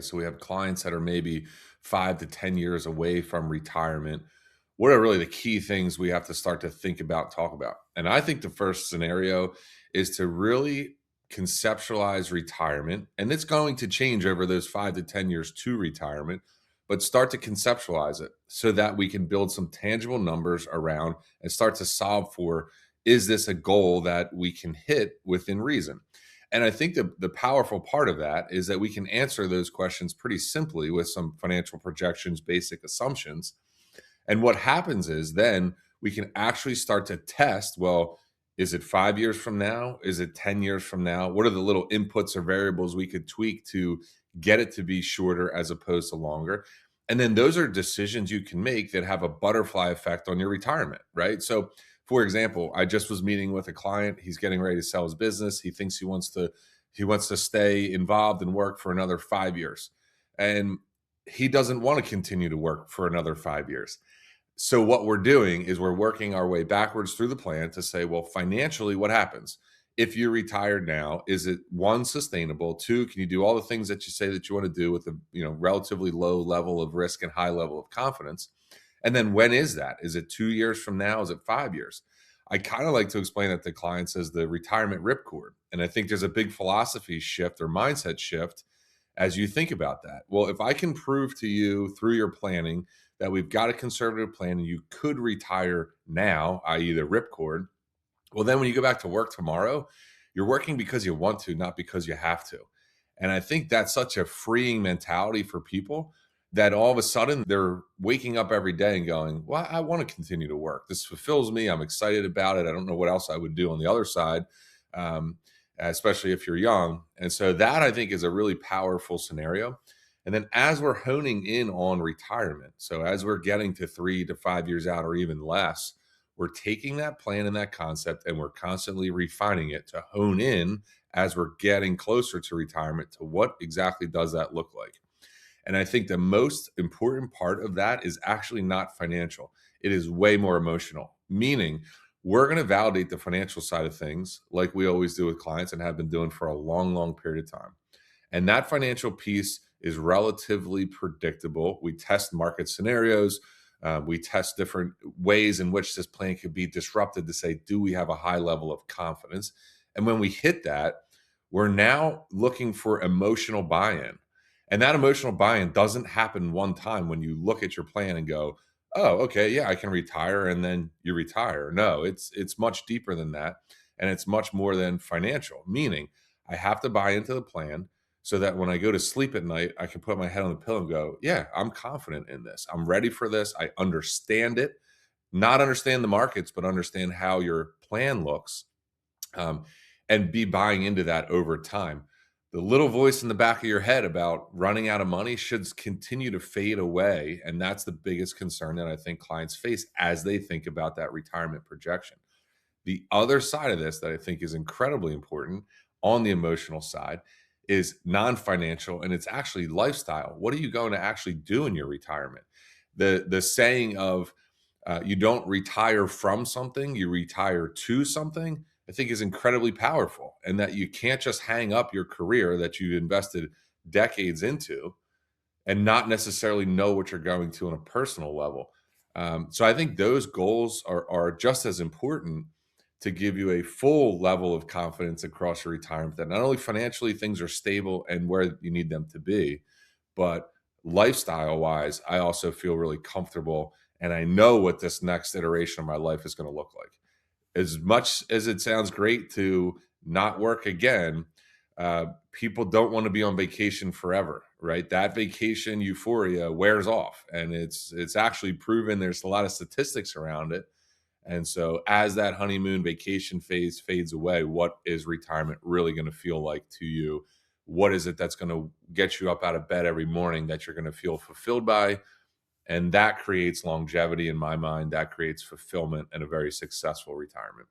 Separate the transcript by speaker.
Speaker 1: So we have clients that are maybe 5 to 10 years away from retirement. What are really the key things we have to start to think about, talk about? And I think the first scenario is to really conceptualize retirement. And it's going to change over those 5 to 10 years to retirement, but start to conceptualize it so that we can build some tangible numbers around and start to solve for, is this a goal that we can hit within reason? And I think the powerful part of that is that we can answer those questions pretty simply with some financial projections, basic assumptions. And what happens is then we can actually start to test, well, is it 5 years from now? Is it 10 years from now? What are the little inputs or variables we could tweak to get it to be shorter as opposed to longer? And then those are decisions you can make that have a butterfly effect on your retirement, right? So, for example, I just was meeting with a client. He's getting ready to sell his business. He thinks he wants to stay involved and work for another 5 years. And he doesn't want to continue to work for another 5 years. So what we're doing is we're working our way backwards through the plan to say, well, financially, what happens? If you're retired now, is it one, sustainable? Two, can you do all the things that you say that you want to do with a relatively low level of risk and high level of confidence? And then when is that? Is it 2 years from now? Is it 5 years? I kind of like to explain that to clients as the retirement ripcord. And I think there's a big philosophy shift or mindset shift as you think about that. Well, if I can prove to you through your planning that we've got a conservative plan and you could retire now, i.e., the ripcord, well, then when you go back to work tomorrow, you're working because you want to, not because you have to. And I think that's such a freeing mentality for people that all of a sudden they're waking up every day and going, well, I want to continue to work. This fulfills me. I'm excited about it. I don't know what else I would do on the other side, um, especially if you're young. And so that I think is a really powerful scenario. And then as we're honing in on retirement, so as we're getting to 3 to 5 years out or even less, we're taking that plan and that concept and we're constantly refining it to hone in as we're getting closer to retirement to what exactly does that look like. And I think the most important part of that is actually not financial. It is way more emotional, meaning we're going to validate the financial side of things like we always do with clients and have been doing for a long, long period of time. And that financial piece is relatively predictable. We test market scenarios. We test different ways in which this plan could be disrupted to say, do we have a high level of confidence? And when we hit that, we're now looking for emotional buy in. And that emotional buy in doesn't happen one time when you look at your plan and go, oh, okay, yeah, I can retire. And then you retire. No, it's much deeper than that. And it's much more than financial, meaning I have to buy into the plan so that when I go to sleep at night, I can put my head on the pillow and go, yeah, I'm confident in this. I'm ready for this. I understand it, not understand the markets, but understand how your plan looks, um, and be buying into that over time. The little voice in the back of your head about running out of money should continue to fade away. And that's the biggest concern that I think clients face as they think about that retirement projection. The other side of this that I think is incredibly important on the emotional side is non-financial and it's actually lifestyle. What are you going to actually do in your retirement? The saying of you don't retire from something, you retire to something, I think is incredibly powerful. And that you can't just hang up your career that you invested decades into and not necessarily know what you're going to on a personal level. So I think those goals are just as important to give you a full level of confidence across your retirement that not only financially things are stable and where you need them to be, but lifestyle wise, I also feel really comfortable and I know what this next iteration of my life is going to look like. As much as it sounds great to not work again, people don't want to be on vacation forever, right? That vacation euphoria wears off, and it's actually proven. There's a lot of statistics around it, and so as that honeymoon vacation phase fades away, what is retirement really going to feel like to you? What is it that's going to get you up out of bed every morning that you're going to feel fulfilled by? And that creates longevity in my mind. That creates fulfillment and a very successful retirement.